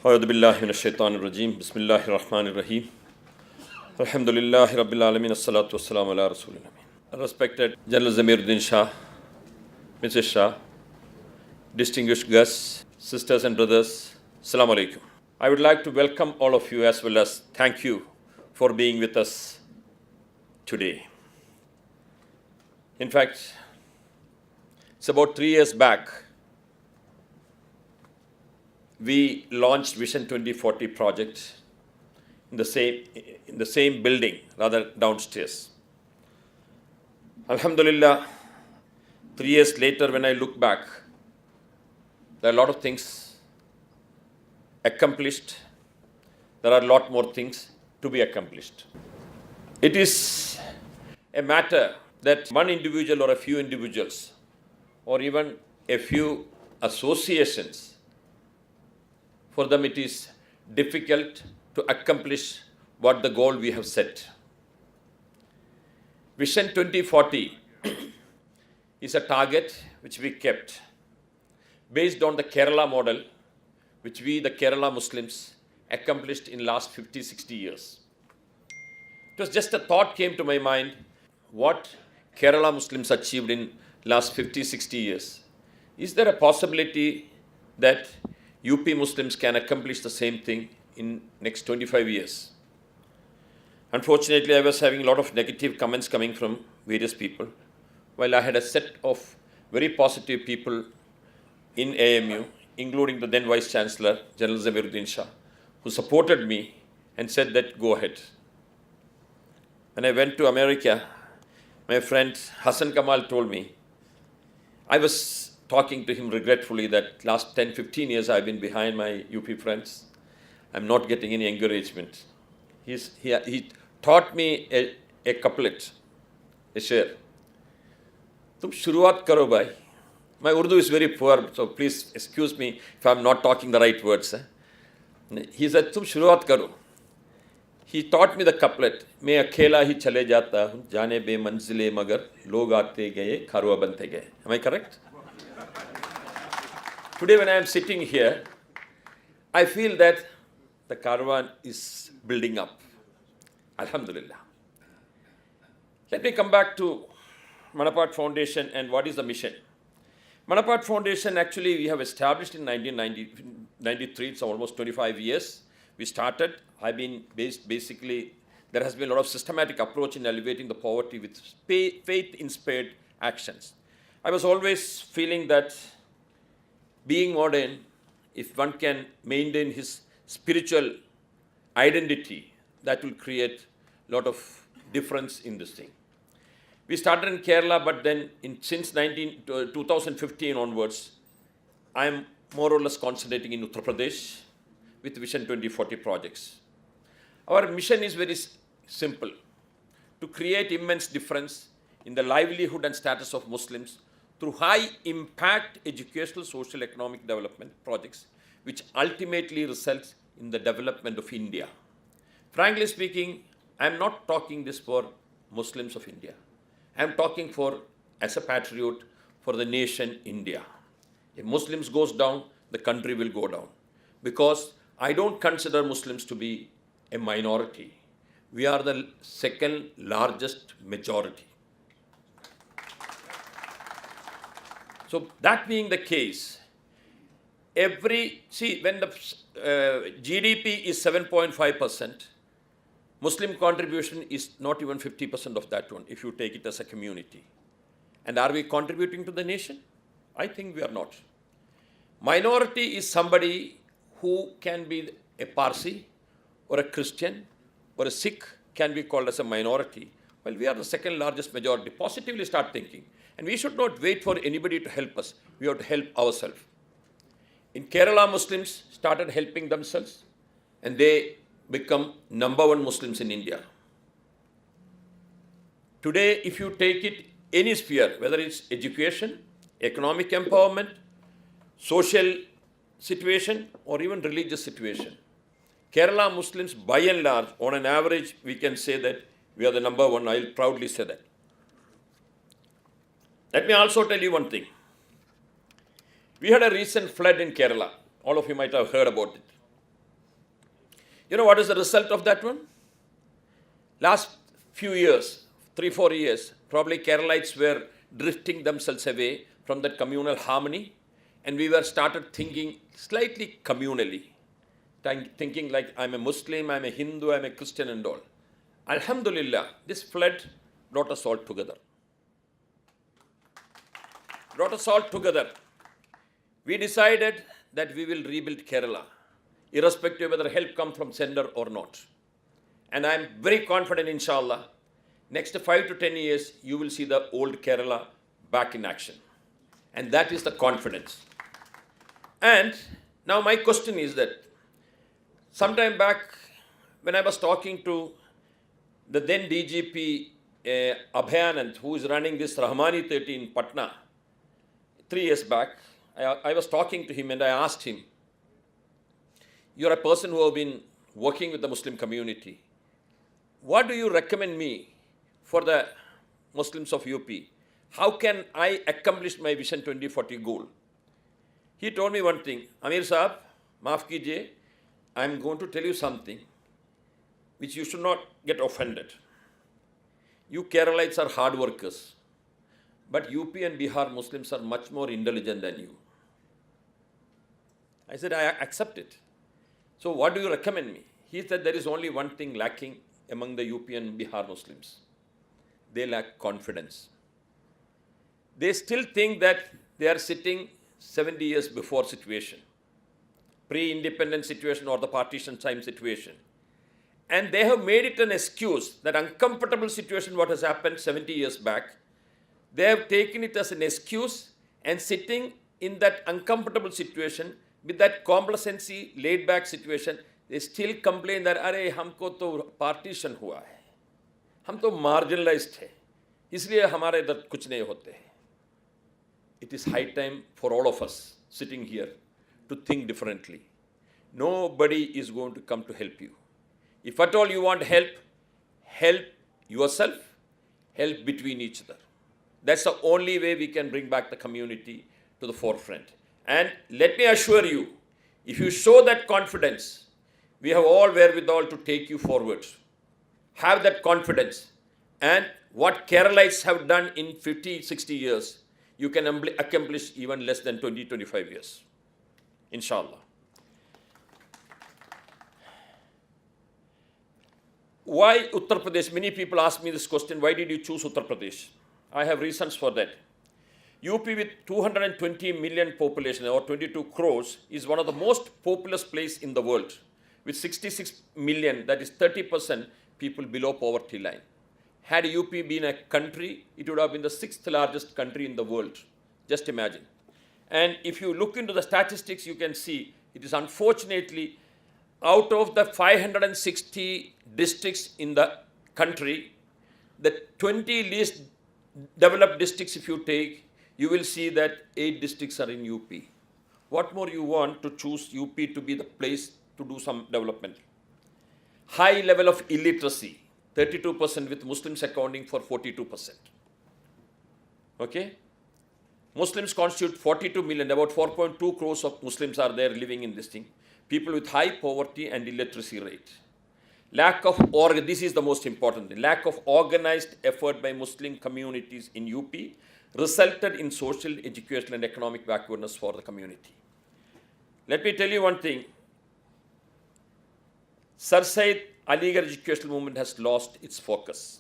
أعوذ بالله من الشيطان الرجيم بسم الله الرحمن الرحيم الحمد لله رب العالمين الصلاة والسلام على رسول الله. Respected General Zamiruddin Shah, Mrs. Shah, distinguished guests, sisters and brothers, Assalamu alaikum. I would like to welcome all of you as well as thank you for being with us today. In fact, it's about 3 years back we launched Vision 2040 project in the same building, rather downstairs. Alhamdulillah, 3 years later, when I look back, there are a lot of things accomplished. There are a lot more things to be accomplished. It is a matter that one individual or a few individuals or even a few associations, for them it is difficult to accomplish what the goal we have set. Vision 2040 is a target which we kept based on the Kerala model, which we, the Kerala Muslims, accomplished in last 50, 60 years. It was just a thought came to my mind, what Kerala Muslims achieved in last 50, 60 years. Is there a possibility that UP Muslims can accomplish the same thing in next 25 years? Unfortunately, I was having a lot of negative comments coming from various people, while I had a set of very positive people in AMU, including the then Vice Chancellor, General Zamiruddin Shah, who supported me and said that go ahead. When I went to America, my friend Hassan Kamal told me, I was talking to him regretfully that last 10, 15 years I've been behind my UP friends. I'm not getting any encouragement. He taught me a couplet, a share. Tum shuruat karo bhai. My Urdu is very poor, so please excuse me if I'm not talking the right words. He said, tum shuruat karo. He taught me the couplet. मैं अकेला ही चले जाता हूँ जाने बे मंजिले मगर लोग आते गए खारुआ बनते गए. Am I correct? Today when I am sitting here, I feel that the caravan is building up. Alhamdulillah. Let me come back to Manappat Foundation and what is the mission. Manappat Foundation actually we have established in 1993, it's almost 25 years. We started, I've been basically, there has been a lot of systematic approach in elevating the poverty with faith-inspired actions. I was always feeling that being modern, if one can maintain his spiritual identity, that will create a lot of difference in this thing. We started in Kerala, but then since 2015 onwards, I am more or less concentrating in Uttar Pradesh with Vision 2040 projects. Our mission is very simple, to create immense difference in the livelihood and status of Muslims through high-impact educational, social, economic development projects, which ultimately results in the development of India. Frankly speaking, I am not talking this for Muslims of India. I am talking for, as a patriot, for the nation India. If Muslims goes down, the country will go down. Because I don't consider Muslims to be a minority. We are the second largest majority. So that being the case, when the GDP is 7.5%, Muslim contribution is not even 50% of that one, if you take it as a community. And are we contributing to the nation? I think we are not. Minority is somebody who can be a Parsi or a Christian or a Sikh can be called as a minority. Well, we are the second largest majority. Positively start thinking. And we should not wait for anybody to help us. We have to help ourselves. In Kerala, Muslims started helping themselves and they become number one Muslims in India. Today, if you take it any sphere, whether it's education, economic empowerment, social situation, or even religious situation, Kerala Muslims, by and large, on an average, we can say that we are the number one. I'll proudly say that. Let me also tell you one thing. We had a recent flood in Kerala. All of you might have heard about it. You know what is the result of that one? Last few years, 3-4 years, probably Keralites were drifting themselves away from that communal harmony, and we were started thinking slightly communally, thinking like I'm a Muslim, I'm a Hindu, I'm a Christian and all. Alhamdulillah, this flood brought us all together. Brought us all together. We decided that we will rebuild Kerala, irrespective of whether help comes from center or not. And I'm very confident, inshallah, next 5 to 10 years, you will see the old Kerala back in action. And that is the confidence. And now my question is that, sometime back, when I was talking to the then DGP Abhayanand, who is running this Rahmani 30 in Patna, 3 years back, I was talking to him and I asked him, you're a person who have been working with the Muslim community. What do you recommend me for the Muslims of UP? How can I accomplish my Vision 2040 goal? He told me one thing, Ameer Saab, maaf kijiye, I'm going to tell you something which you should not get offended. You Keralites are hard workers, but UP and Bihar Muslims are much more intelligent than you. I said, I accept it. So what do you recommend me? He said, there is only one thing lacking among the UP and Bihar Muslims. They lack confidence. They still think that they are sitting 70 years before situation, pre-independent situation or the partition time situation. And they have made it an excuse, that uncomfortable situation what has happened 70 years back, they have taken it as an excuse and sitting in that uncomfortable situation with that complacency, laid back situation, they still complain that, अरे हमको तो partition हुआ है, हम तो marginalized है, इसलिए हमारे इधर कुछ नहीं होते हैं. It is high time for all of us sitting here to think differently. Nobody is going to come to help you. If at all you want help, help yourself, help between each other. That's the only way we can bring back the community to the forefront. And let me assure you, if you show that confidence, we have all wherewithal to take you forward. Have that confidence. And what Keralites have done in 50, 60 years, you can accomplish even less than 20, 25 years. Inshallah. Why Uttar Pradesh? Many people ask me this question, why did you choose Uttar Pradesh? I have reasons for that. UP with 220 million population or 22 crores is one of the most populous place in the world. With 66 million, that is 30% people below poverty line. Had UP been a country, it would have been the 6th largest country in the world. Just imagine. And if you look into the statistics, you can see it is unfortunately out of the 560 districts in the country, the 20 least developed districts if you take, you will see that 8 districts are in UP. What more you want to choose UP to be the place to do some development? High level of illiteracy, 32% with Muslims accounting for 42%. Okay? Muslims constitute 42 million, about 4.2 crores of Muslims are there living in this thing. People with high poverty and illiteracy rate. Lack of, this is the most important thing, lack of organized effort by Muslim communities in UP resulted in social, educational and economic backwardness for the community. Let me tell you one thing. Sir Said Aligarh educational movement has lost its focus,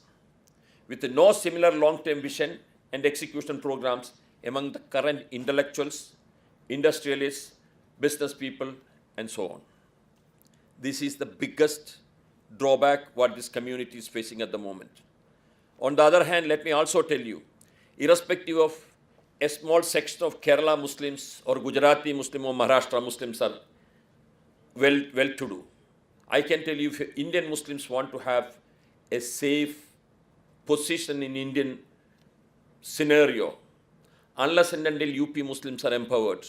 with no similar long-term vision and execution programs among the current intellectuals, industrialists, business people, and so on. This is the biggest drawback what this community is facing at the moment. On the other hand, let me also tell you, irrespective of a small section of Kerala Muslims or Gujarati Muslim or Maharashtra Muslims are well-to-do. I can tell you, if Indian Muslims want to have a safe position in Indian scenario, unless and until UP Muslims are empowered,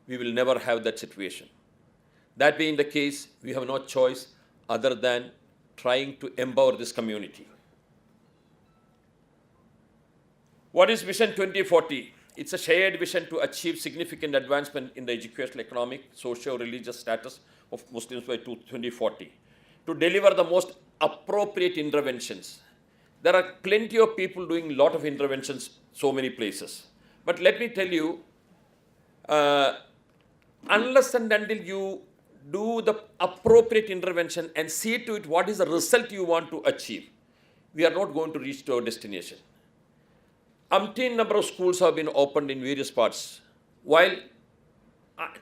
we will never have that situation. That being the case, we have no choice other than trying to empower this community. What is Vision 2040? It's a shared vision to achieve significant advancement in the educational, economic, socio-religious status of Muslims by 2040 to deliver the most appropriate interventions. There are plenty of people doing a lot of interventions, so many places. But let me tell you, unless and until you do the appropriate intervention and see to it what is the result you want to achieve, we are not going to reach to our destination. Umpteen number of schools have been opened in various parts. While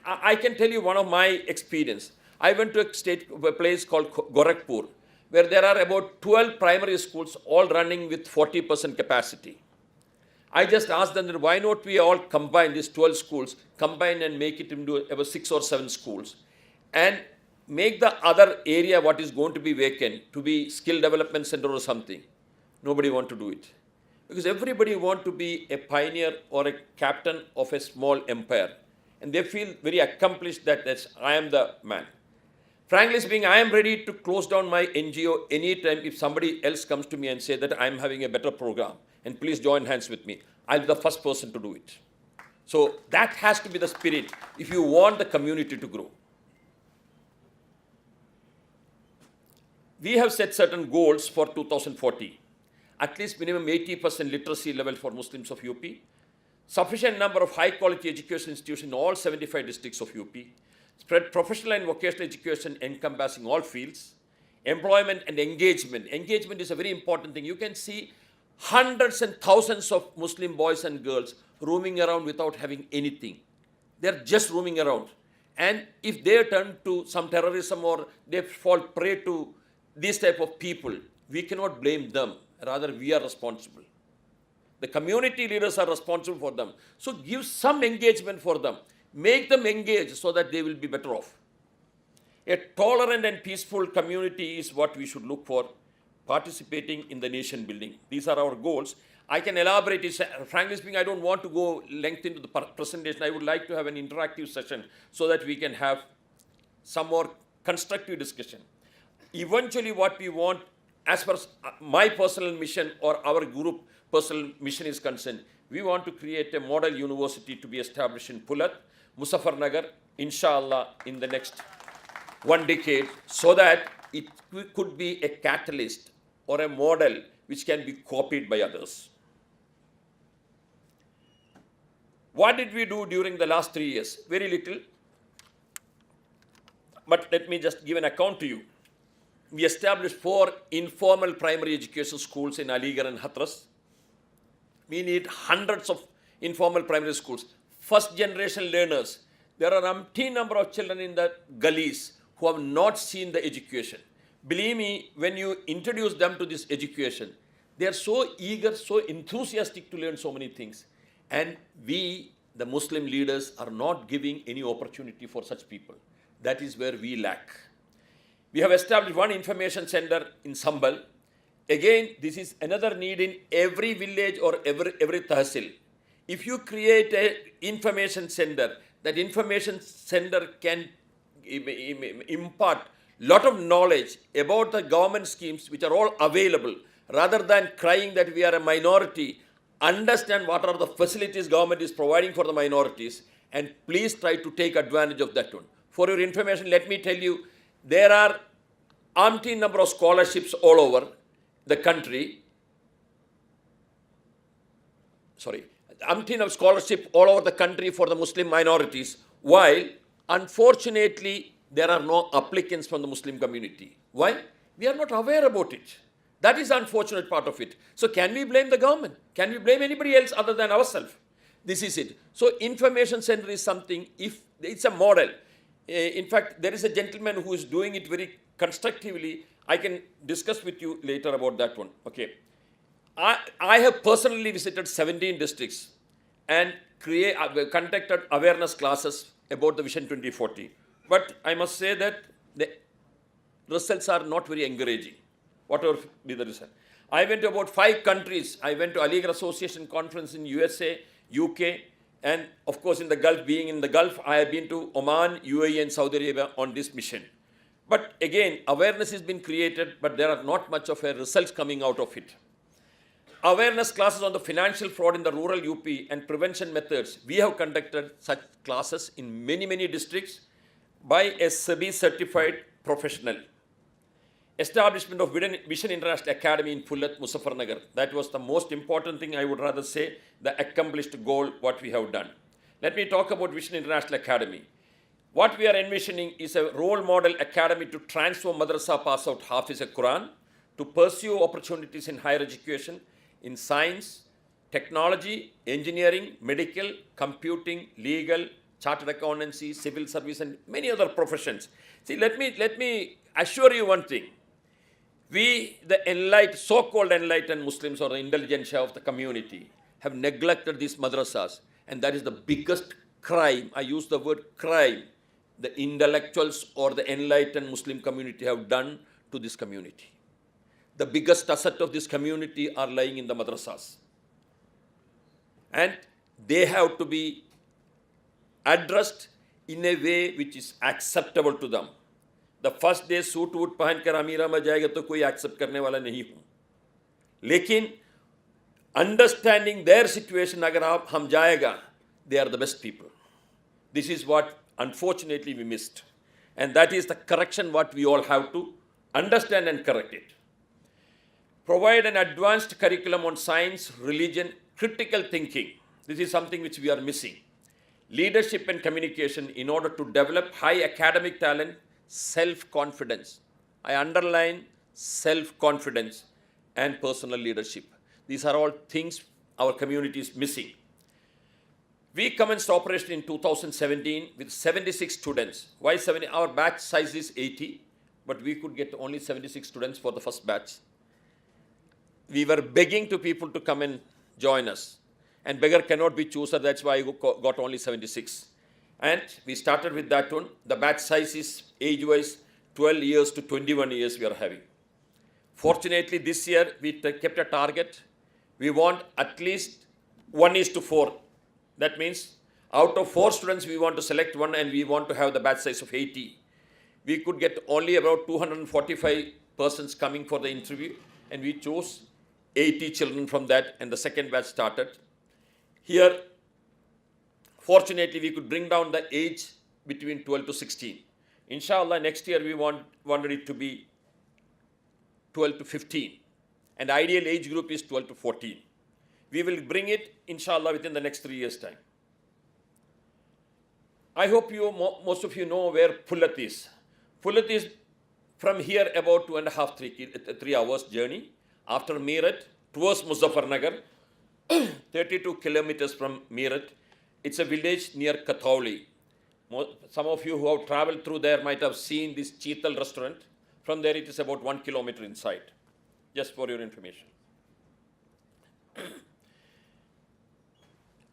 I can tell you one of my experience. I went to a place called Gorakhpur, where there are about 12 primary schools all running with 40% capacity. I just asked them that why not we all combine these 12 schools, combine and make it into about 6 or 7 schools, and make the other area what is going to be vacant to be skill development center or something. Nobody want to do it. Because everybody want to be a pioneer or a captain of a small empire. And they feel very accomplished that I am the man. Frankly speaking, I am ready to close down my NGO anytime if somebody else comes to me and say that I am having a better program and please join hands with me. I'll be the first person to do it. So that has to be the spirit if you want the community to grow. We have set certain goals for 2040. At least minimum 80% literacy level for Muslims of UP. Sufficient number of high-quality education institutions in all 75 districts of UP. Spread professional and vocational education encompassing all fields. Employment and engagement. Engagement is a very important thing. You can see hundreds and thousands of Muslim boys and girls roaming around without having anything. They're just roaming around. And if they turn to some terrorism or they fall prey to these type of people, we cannot blame them. Rather, we are responsible. The community leaders are responsible for them. So give some engagement for them. Make them engage so that they will be better off. A tolerant and peaceful community is what we should look for, participating in the nation building. These are our goals. I can elaborate it. Frankly speaking, I don't want to go length into the presentation. I would like to have an interactive session so that we can have some more constructive discussion. Eventually, what we want, as far as my personal mission or our group personal mission is concerned, we want to create a model university to be established in Pulat, Muzaffarnagar, inshallah, in the next 1 decade, so that it could be a catalyst or a model which can be copied by others. What did we do during the last 3 years? Very little. But let me just give an account to you. We established 4 informal primary education schools in Aligarh and Hathras. We need hundreds of informal primary schools. First generation learners. There are umpteen number of children in the gullies who have not seen the education. Believe me, when you introduce them to this education, they are so eager, so enthusiastic to learn so many things. And we, the Muslim leaders, are not giving any opportunity for such people. That is where we lack. We have established 1 information center in Sambal. Again, this is another need in every village or every tahsil. If you create an information center, that information center can impart lot of knowledge about the government schemes which are all available. Rather than crying that we are a minority, understand what are the facilities government is providing for the minorities and please try to take advantage of that one. For your information, let me tell you, there are umpteen number of scholarships all over the country. Umpteen of scholarship all over the country for the Muslim minorities, while unfortunately there are no applicants from the Muslim community. Why? We are not aware about it. That is the unfortunate part of it. So can we blame the government? Can we blame anybody else other than ourselves? This is it. So information center is something, if it's a model. In fact, there is a gentleman who is doing it very constructively. I can discuss with you later about that one. Okay. I have personally visited 17 districts and conducted awareness classes about the Vision 2040. But I must say that the results are not very encouraging, whatever be the result. I went to about 5 countries. I went to Aligarh Association Conference in USA, UK, and of course in the Gulf. Being in the Gulf, I have been to Oman, UAE and Saudi Arabia on this mission. But again, awareness has been created, but there are not much of a results coming out of it. Awareness classes on the financial fraud in the rural UP and prevention methods. We have conducted such classes in many, many districts. by a SEBI certified professional. Establishment of Vision International Academy in Pullat, Muzaffarnagar. That was the most important thing, I would rather say, the accomplished goal, what we have done. Let me talk about Vision International Academy. What we are envisioning is a role model academy to transform madrasa pass out Hafiz al-Quran, to pursue opportunities in higher education, in science, technology, engineering, medical, computing, legal, chartered accountancy, civil service, and many other professions. See, let me assure you one thing. We, the so-called enlightened Muslims or the intelligentsia of the community, have neglected these madrasas, and that is the biggest crime. I use the word crime the intellectuals or the enlightened Muslim community have done to this community. The biggest asset of this community are lying in the madrasas. And they have to be addressed in a way which is acceptable to them. The first day suit वूट पहन कर अमीरा में जाएगा तो कोई accept करने वाला नहीं हूँ, लेकिन अंडरस्टैंडिंग देयर सिचुएशन अगर आप हम जाएगा, they are the best people. This is what unfortunately we missed, and that is the correction what we all have to understand and correct it. Provide an advanced curriculum on science, religion, critical thinking. This is something which we are missing. Leadership and communication in order to develop high academic talent, self-confidence. I underline self-confidence and personal leadership. These are all things our community is missing. We commenced operation in 2017 with 76 students. Why 70? Our batch size is 80, but we could get only 76 students for the first batch. We were begging to people to come and join us. And beggar cannot be chooser, that's why I got only 76. And we started with that one. The batch size is age-wise 12 years to 21 years we are having. Fortunately, this year we kept a target. We want at least 1:4. That means out of 4 students, we want to select one and we want to have the batch size of 80. We could get only about 245 persons coming for the interview, and we chose 80 children from that, and the second batch started. Here, fortunately, we could bring down the age between 12 to 16. Inshallah, next year we wanted it to be 12 to 15. And the ideal age group is 12 to 14. We will bring it, inshallah, within the next 3 years' time. I hope most of you know where Pullat is. Pullat is from here about 2.5-3 hours journey. After Meerut, towards Muzaffarnagar, 32 kilometers from Meerut. It's a village near Kathauli. Some of you who have traveled through there might have seen this Cheetal restaurant. From there, it is about 1 kilometer inside, just for your information.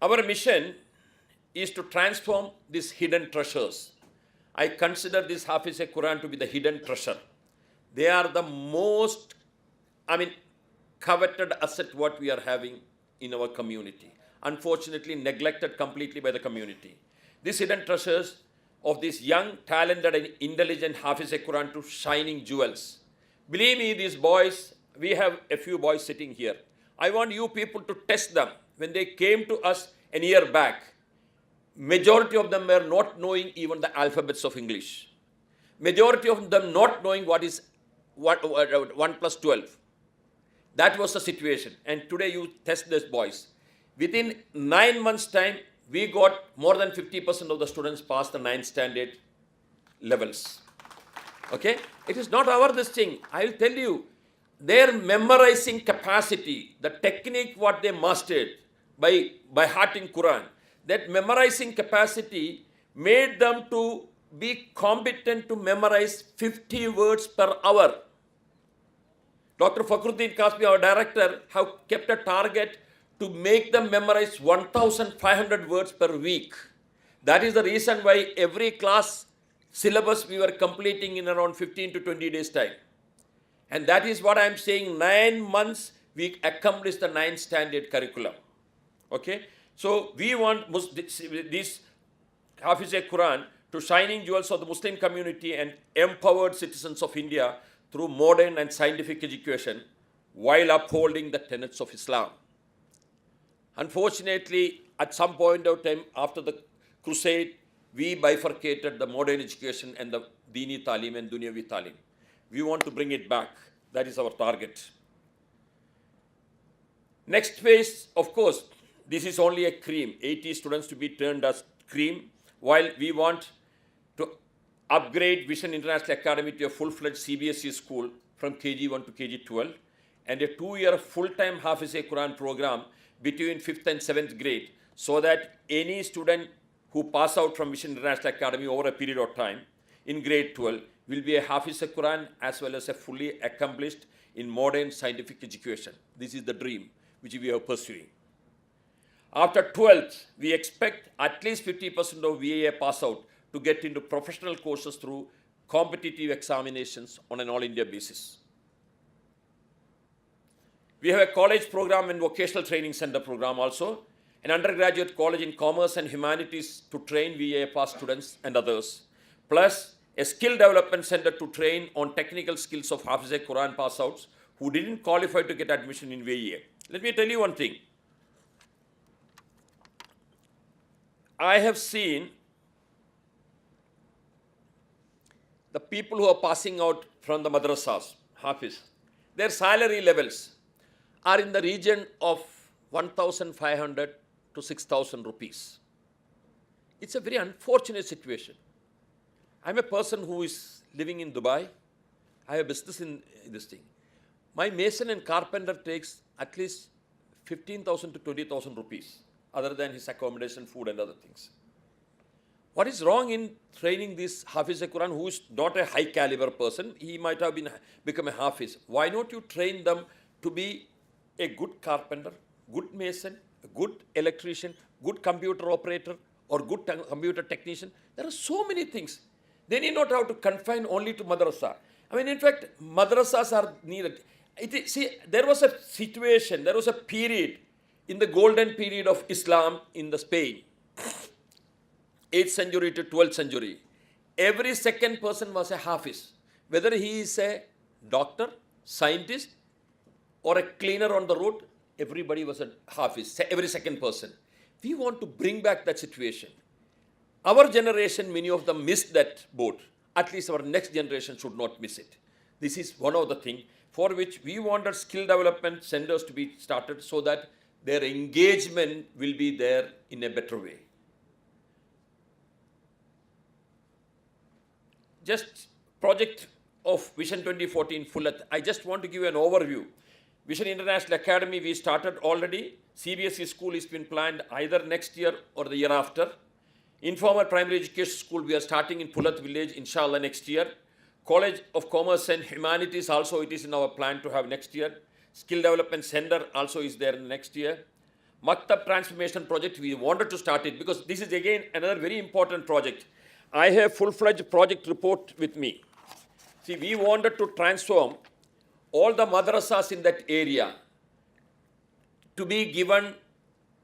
Our mission is to transform these hidden treasures. I consider this Hafiz al-Quran to be the hidden treasure. They are the most, coveted asset what we are having in our community. Unfortunately, neglected completely by the community. These hidden treasures of these young, talented and intelligent Hafiz al-Quran to shining jewels. Believe me, these boys, we have a few boys sitting here. I want you people to test them. When they came to us a year back, majority of them were not knowing even the alphabets of English. Majority of them not knowing what is 1 plus 12. That was the situation. And today you test these boys. Within 9 months' time, we got more than 50% of the students past the 9th standard levels. Okay? It is not this thing. I will tell you, their memorizing capacity, the technique what they mastered by heart in Quran, that memorizing capacity made them to be competent to memorize 50 words per hour. Dr. Fakhruddin Kasmi, our director, have kept a target to make them memorize 1,500 words per week. That is the reason why every class syllabus we were completing in around 15 to 20 days' time. And that is what I am saying, 9 months we accomplished the 9th standard curriculum. Okay? So we want this Hafiz al-Quran to shining jewels of the Muslim community and empowered citizens of India through modern and scientific education while upholding the tenets of Islam. Unfortunately, at some point of time after the crusade, we bifurcated the modern education and the Dini Talim and Dunyavi Talim. We want to bring it back. That is our target. Next phase, of course, this is only a cream. 80 students to be turned as cream, while we want to upgrade Vision International Academy to a full-fledged CBSE school from KG1 to KG12 and a 2-year full-time Hafiz-e-Quran program between 5th and 7th grade, so that any student who pass out from Vision International Academy over a period of time in grade 12 will be a Hafiz-e-Quran as well as a fully accomplished in modern scientific education. This is the dream which we are pursuing. After 12th, we expect at least 50% of VAA pass out to get into professional courses through competitive examinations on an all-India basis. We have a college program and vocational training center program also, an undergraduate college in commerce and humanities to train VAA pass students and others, plus a skill development center to train on technical skills of Hafiz-e-Quran pass outs who didn't qualify to get admission in VAA. Let me tell you one thing. I have seen the people who are passing out from the madrasas, Hafiz, their salary levels are in the region of 1,500 to 6,000 rupees. It's a very unfortunate situation. I'm a person who is living in Dubai. I have business in this thing. My mason and carpenter takes at least 15,000 to 20,000 rupees, other than his accommodation, food and other things. What is wrong in training this Hafiz-e-Quran who is not a high caliber person? He might have become a Hafiz. Why not you train them to be a good carpenter, good mason, a good electrician, good computer operator or good computer technician? There are so many things. They need not have to confine only to madrasa. I mean, in fact, madrasas are needed. See, there was a situation, there was a period in the golden period of Islam in the Spain, 8th century to 12th century. Every second person was a Hafiz, whether he is a doctor, scientist, or a cleaner on the road, everybody was a Hafiz, every second person. We want to bring back that situation. Our generation, many of them missed that boat. At least our next generation should not miss it. This is one of the things for which we wanted skill development centers to be started so that their engagement will be there in a better way. Just project of Vision 2014 Fullath. I just want to give you an overview. Vision International Academy we started already. CBSE school is been planned either next year or the year after. Informal primary education school we are starting in Fullath village inshallah next year. College of Commerce and Humanities also it is in our plan to have next year. Skill Development Center also is there next year. Maktab Transformation Project, we wanted to start it because this is again another very important project. I have full-fledged project report with me. See, we wanted to transform all the madrasas in that area to be given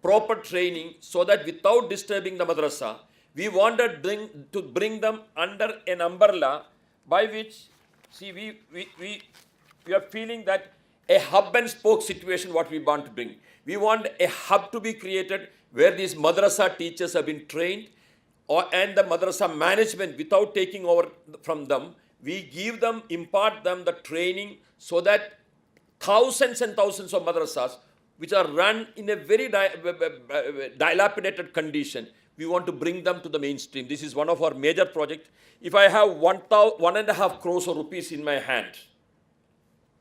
proper training so that without disturbing the madrasa, we wanted to bring them under an umbrella by which, see, we are feeling that a hub and spoke situation what we want to bring. We want a hub to be created where these madrasa teachers have been trained and the madrasa management without taking over from them. We give them, impart them the training so that thousands and thousands of madrasas which are run in a very dilapidated condition, we want to bring them to the mainstream. This is one of our major projects. If I have 1.5 crores of rupees in my hand,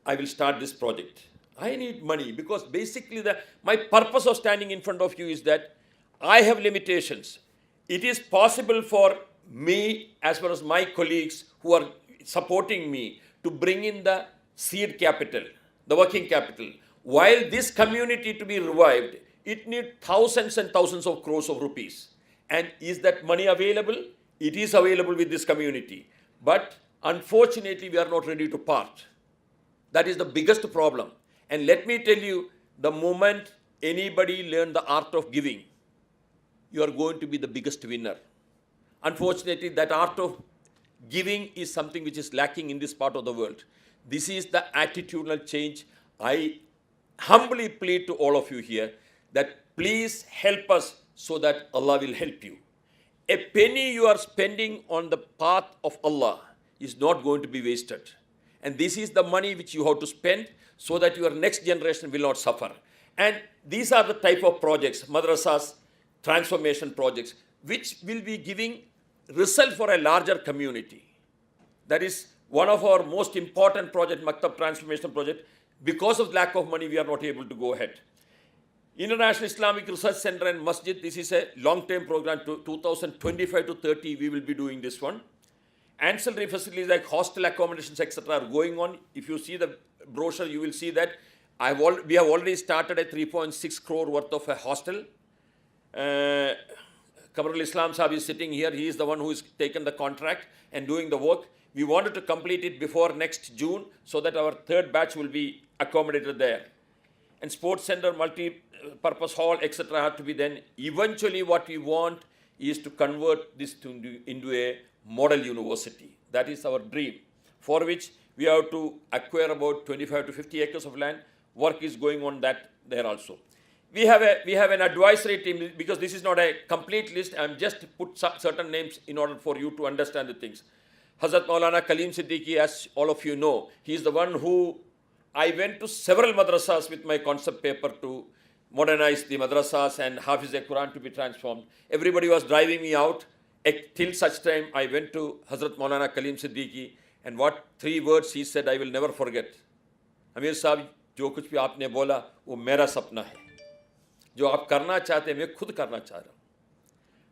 I will start this project. I need money because basically my purpose of standing in front of you is that I have limitations. It is possible for me as well as my colleagues who are supporting me to bring in the seed capital, the working capital. While this community to be revived, it needs thousands and thousands of crores of rupees. And is that money available? It is available with this community. But unfortunately, we are not ready to part. That is the biggest problem. And let me tell you, the moment anybody learn the art of giving, you are going to be the biggest winner. Unfortunately, that art of giving is something which is lacking in this part of the world. This is the attitudinal change. I humbly plead to all of you here that please help us so that Allah will help you. a penny you are spending on the path of Allah is not going to be wasted. And this is the money which you have to spend so that your next generation will not suffer. And these are the type of projects, madrasas, transformation projects, which will be giving result for a larger community. That is one of our most important project, Maktab Transformation Project. Because of lack of money, we are not able to go ahead. International Islamic Research Center and Masjid, this is a long-term program to 2025 to 30, we will be doing this one. Ancillary facilities like hostel accommodations, etc. are going on. If you see the brochure, you will see that we have already started a 3.6 crore worth of a hostel. Kamarul Islam Sahib is sitting here. He is the one who has taken the contract and doing the work. We wanted to complete it before next June so that our third batch will be accommodated there. And sports center, multi-purpose hall, etc. have to be then. Eventually what we want is to convert this into a model university. That is our dream, for which we have to acquire about 25 to 50 acres of land. Work is going on that there also. We have an advisory team, because this is not a complete list. I'm just put certain names in order for you to understand the things. Hazrat Maulana Kaleem Siddiqui, as all of you know, he is the one who I went to several madrasas with my concept paper to modernize the madrasas and Hafiz-e-Quran to be transformed. Everybody was driving me out. Till such time, I went to Hazrat Maulana Kaleem Siddiqui, and what 3 words he said, I will never forget. Ameer Sahib, जो कुछ भी आपने बोला वो मेरा सपना है. जो आप करना चाहते हैं मैं खुद करना चाह रहा हूँ.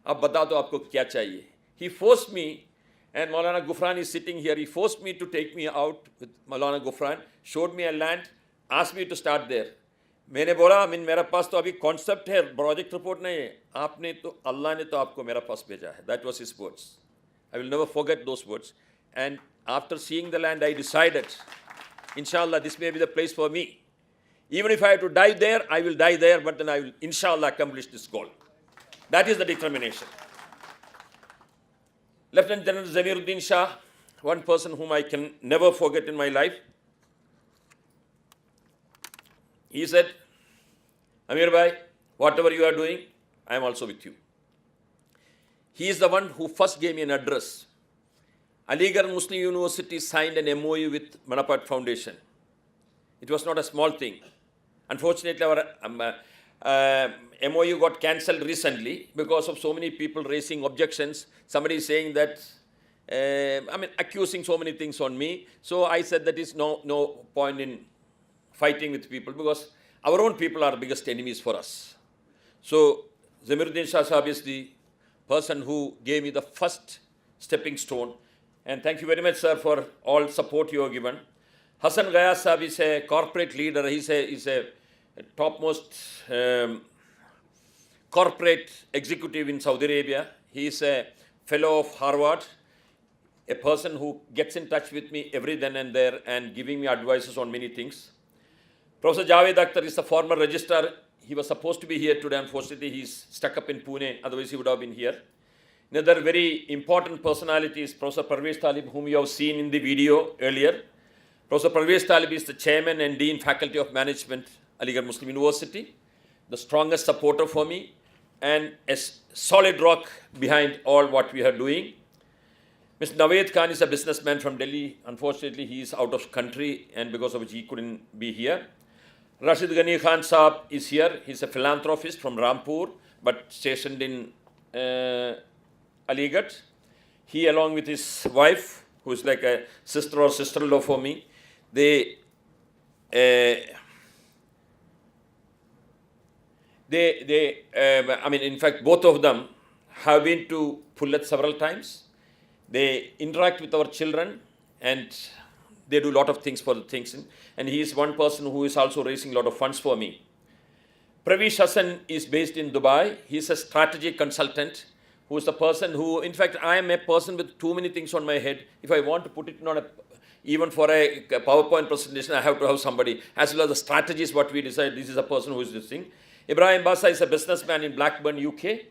अब बता दो आपको क्या चाहिए. He forced me, and Maulana Gufran is sitting here. He forced me to take me out with Maulana Gufran, showed me a land, asked me to start there. मैंने बोला मेरा पास तो अभी कॉन्सेप्ट है, प्रोजेक्ट रिपोर्ट नहीं है. आपने तो अल्लाह ने तो आपको मेरा पास भेजा है. That was his words. I will never forget those words. And after seeing the land, I decided, inshallah, this may be the place for me. Even if I have to die there, I will die there, but then I will, inshallah, accomplish this goal. That is the determination. Lieutenant General Zamiruddin Shah, one person whom I can never forget in my life. He said, Ameer bhai, whatever you are doing, I am also with you. He is the one who first gave me an address. Aligarh Muslim University signed an MOU with Manappat Foundation. It was not a small thing. Unfortunately, our MOU got cancelled recently because of so many people raising objections. Somebody is saying that, accusing so many things on me. So I said that is no point in fighting with people, because our own people are the biggest enemies for us. So Zamiruddin Shah Sahib is the person who gave me the first stepping stone. And thank you very much, sir, for all support you have given. Hassan Ghayas Sahib is a corporate leader. He's a topmost corporate executive in Saudi Arabia. He is a fellow of Harvard, a person who gets in touch with me every then and there and giving me advices on many things. Professor Javed Akhtar is the former registrar. He was supposed to be here today. Unfortunately, he's stuck up in Pune. Otherwise, he would have been here. Another very important personality is Professor Parvez Talib, whom you have seen in the video earlier. Professor Parvez Talib is the chairman and dean faculty of management, Aligarh Muslim University, the strongest supporter for me, and a solid rock behind all what we are doing. Mr. Naved Khan is a businessman from Delhi. Unfortunately, he is out of country, and because of which he couldn't be here. Rashid Ghani Khan Saab is here. He's a philanthropist from Rampur, but stationed in Aligarh. He, along with his wife, who is like a sister or sister-in-law for me, in fact, both of them have been to Pullet several times. They interact with our children, and they do a lot of things for the things. And he is one person who is also raising a lot of funds for me. Pravish Hassan is based in Dubai. He is a strategy consultant, who is the person who, in fact, I am a person with too many things on my head. If I want to put it on even for a PowerPoint presentation, I have to have somebody. As well as the strategies, what we decide, this is a person who is this thing. Ibrahim Basa is a businessman in Blackburn, UK.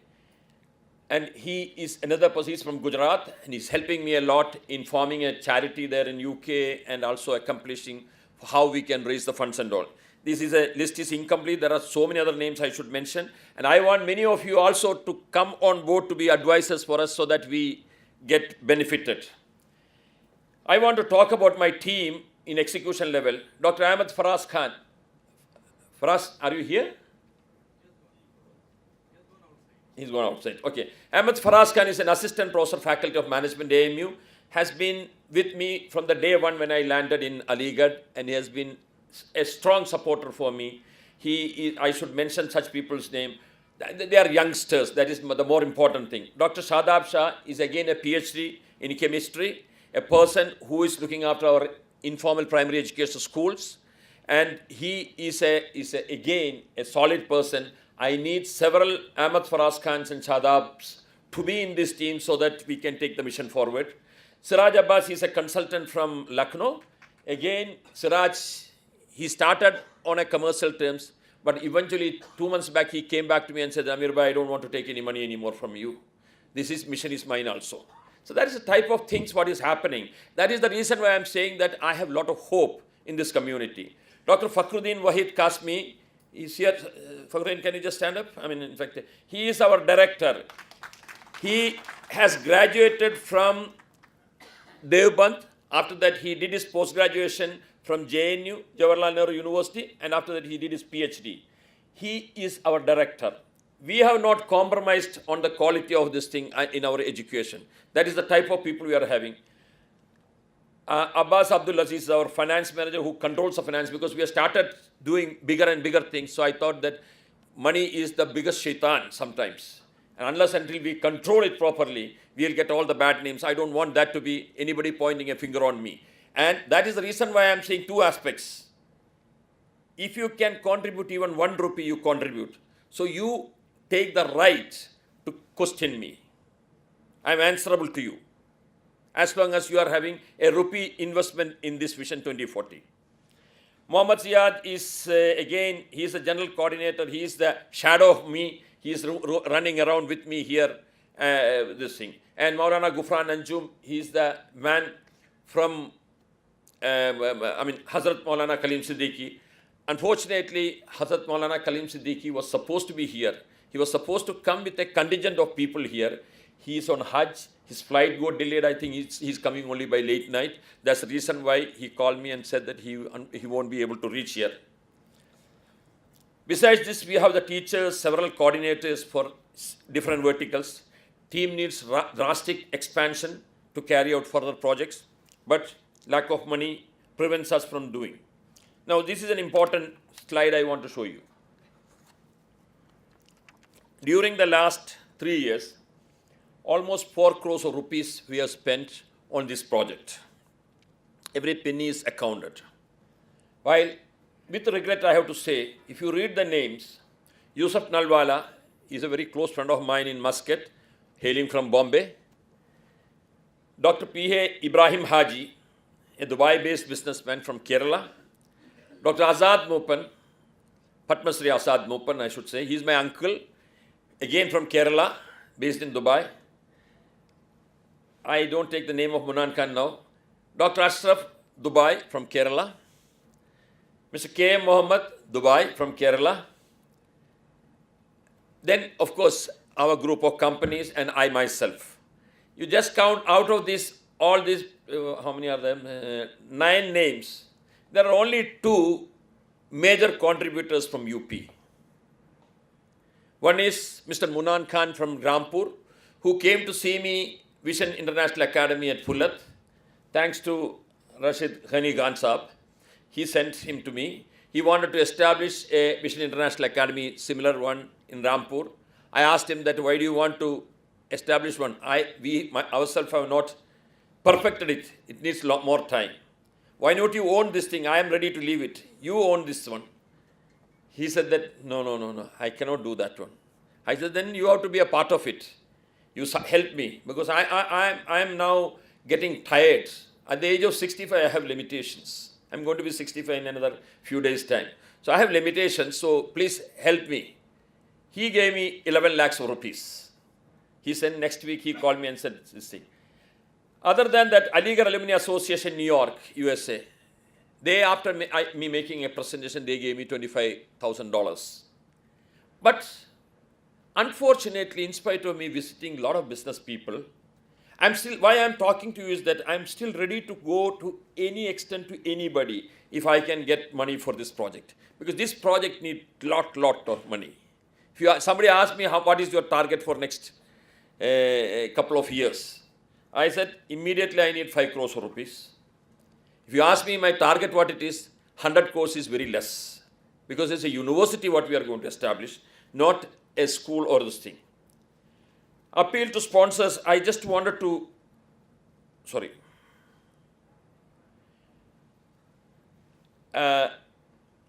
And he is another person, he's from Gujarat, and he's helping me a lot in forming a charity there in UK and also accomplishing how we can raise the funds and all. This is a list is incomplete. There are so many other names I should mention. And I want many of you also to come on board to be advisors for us so that we get benefited. I want to talk about my team in execution level. Dr. Ahmad Faraz Khan. Faraz, are you here? He's gone outside. Okay. Ahmad Faraz Khan is an assistant professor, faculty of management, AMU, has been with me from the day one when I landed in Aligarh, and he has been a strong supporter for me. I should mention such people's name. They are youngsters. That is the more important thing. Dr. Shadab Shah is again a PhD in chemistry, a person who is looking after our informal primary education schools, and he is again a solid person. I need several Ahmad Faraz Khans and Shadabs to be in this team so that we can take the mission forward. Siraj Abbas is a consultant from Lucknow. Again, Siraj, he started on a commercial terms, but eventually 2 months back he came back to me and said, Ameer bhai, I don't want to take any money anymore from you. Mission is mine also. So that is the type of things what is happening. That is the reason why I'm saying that I have a lot of hope in this community. Dr. Fakhruddin Wahid Kasmi is here. Fakhruddin, can you just stand up? I mean, in fact, he is our director. He has graduated from Devband. After that, he did his post-graduation from JNU, Jawaharlal Nehru University, and after that, he did his PhD. He is our director. We have not compromised on the quality of this thing in our education. That is the type of people we are having. Abbas Abdul Aziz is our finance manager who controls the finance, because we have started doing bigger and bigger things. So I thought that money is the biggest shaitan sometimes. And unless until we control it properly, we'll get all the bad names. I don't want that to be anybody pointing a finger on me. And that is the reason why I'm saying two aspects. If you can contribute even 1 rupee, you contribute. So you take the right to question me. I'm answerable to you, as long as you are having a rupee investment in this Vision 2040. Mohammad Ziyad is, again, he is the general coordinator. He is the shadow of me. He is running around with me here, this thing. And Maulana Gufran Anjum, he is the man from, Hazrat Maulana Kaleem Siddiqui. Unfortunately, Hazrat Maulana Kaleem Siddiqui was supposed to be here. He was supposed to come with a contingent of people here. He is on Hajj. His flight got delayed. I think he's coming only by late night. That's the reason why he called me and said that he won't be able to reach here. Besides this, we have the teachers, several coordinators for different verticals. Team needs drastic expansion to carry out further projects, but lack of money prevents us from doing. Now, this is an important slide I want to show you. During the last 3 years, almost 4 crores of rupees we have spent on this project. Every penny is accounted. While, with regret, I have to say, if you read the names, Yusuf Nalwala is a very close friend of mine in Muscat, hailing from Bombay. Dr. P.A. Ibrahim Haji, a Dubai-based businessman from Kerala. Dr. Azad Mopan, Padma Shri Azad Mopan, I should say. He is my uncle, again from Kerala, based in Dubai. I don't take the name of Munan Khan now. Dr. Ashraf, Dubai, from Kerala. Mr. K. M. Mohammed, Dubai, from Kerala. Then, of course, our group of companies and I myself. You just count out of this, all these, how many are there? 9 names. There are only 2 major contributors from UP. One is Mr. Munan Khan from Rampur, who came to see me Vision International Academy at Pullat. Thanks to Rashid Ghani Khan Saab, he sent him to me. He wanted to establish a Vision International Academy, similar one in Rampur. I asked him that, why do you want to establish one? We ourselves have not perfected it. It needs a lot more time. Why not you own this thing? I am ready to leave it. You own this one. He said that, no, I cannot do that one. I said, then you have to be a part of it. You help me, because I am now getting tired. At the age of 65, I have limitations. I'm going to be 65 in another few days' time. So I have limitations, so please help me. He gave me 11 lakhs of rupees. He said next week, he called me and said this thing. Other than that, Aligarh Alumni Association, New York, USA, After me making a presentation, they gave me $25,000. But unfortunately, in spite of me visiting a lot of business people, why I'm talking to you is that I'm still ready to go to any extent to anybody if I can get money for this project. Because this project needs lot of money. If somebody asked me, what is your target for next couple of years? I said, immediately I need 5 crores rupees. If you ask me my target what it is, 100 crores is very less. Because it's a university what we are going to establish, not a school or this thing. Appeal to sponsors, I just wanted to,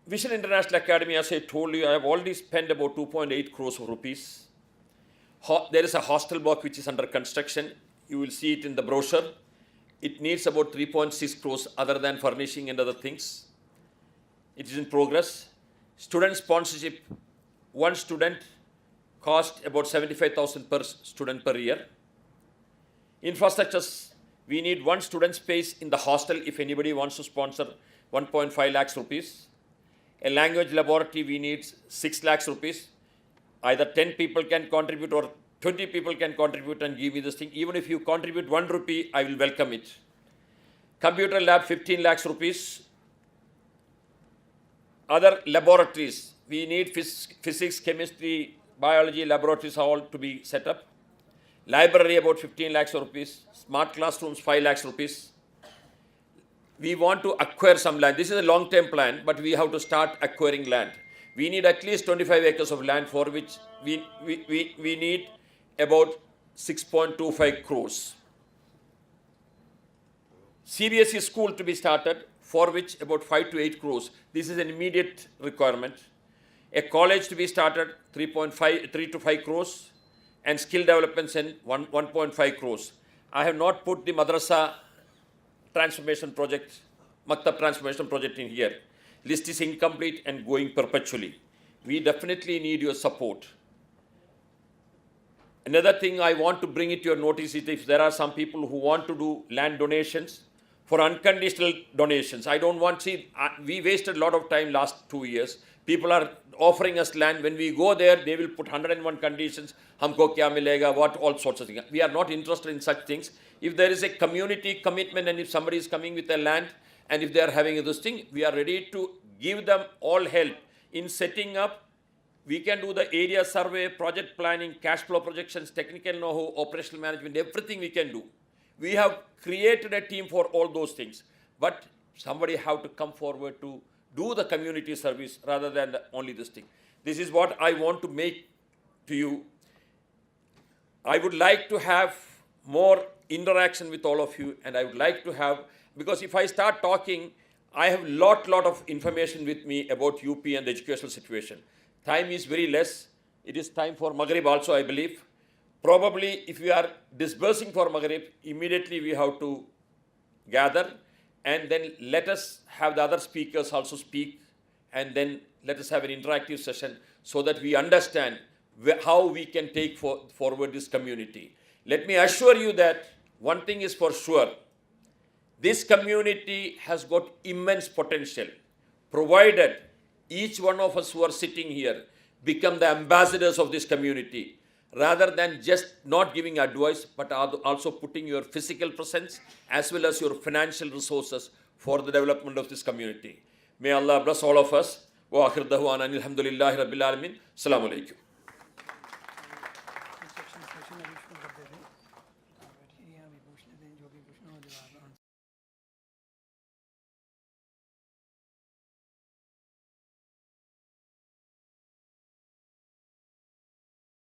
Vision International Academy, as I told you, I have already spent about 2.8 crores of rupees. There is a hostel block which is under construction. You will see it in the brochure. It needs about 3.6 crores other than furnishing and other things. It is in progress. Student sponsorship, one student cost about 75,000 per student per year. Infrastructures, we need one student space in the hostel if anybody wants to sponsor 1.5 lakhs rupees. A language laboratory, we need 6 lakhs rupees. Either 10 people can contribute or 20 people can contribute and give me this thing. Even if you contribute 1 rupee, I will welcome it. Computer lab, 15 lakhs rupees. Other laboratories, we need physics, chemistry, biology laboratories all to be set up. Library, about 15 lakhs rupees. Smart classrooms, 5 lakhs rupees. We want to acquire some land. This is a long-term plan, but we have to start acquiring land. We need at least 25 acres of land, for which we need about 6.25 crores. CBSE school to be started, for which about 5 to 8 crores. This is an immediate requirement. A college to be started, 3 to 5 crores, and skill developments in 1.5 crores. I have not put the madrasa transformation project, Maktab transformation project in here. List is incomplete and going perpetually. We definitely need your support. Another thing I want to bring it to your notice is if there are some people who want to do land donations for unconditional donations. I don't want, we wasted a lot of time last 2 years. People are offering us land. When we go there, they will put 101 conditions. Humko kya milega, what, all sorts of things. We are not interested in such things. If there is a community commitment and if somebody is coming with a land and if they are having this thing, we are ready to give them all help in setting up. We can do the area survey, project planning, cash flow projections, technical know-how, operational management, everything we can do. We have created a team for all those things. But somebody have to come forward to do the community service rather than only this thing. This is what I want to make to you. I would like to have more interaction with all of you, and I would like to have, because if I start talking, I have lot of information with me about UP and the educational situation. Time is very less. It is time for Maghrib also, I believe. Probably if we are dispersing for Maghrib, immediately we have to gather, and then let us have the other speakers also speak, and then let us have an interactive session so that we understand how we can take forward this community. Let me assure you that one thing is for sure. This community has got immense potential, provided each one of us who are sitting here become the ambassadors of this community, rather than just not giving advice, but also putting your physical presence as well as your financial resources for the development of this community. May Allah bless all of us. Wa akhir da'wana alhamdulillahi rabbil alamin. Assalamu alaikum.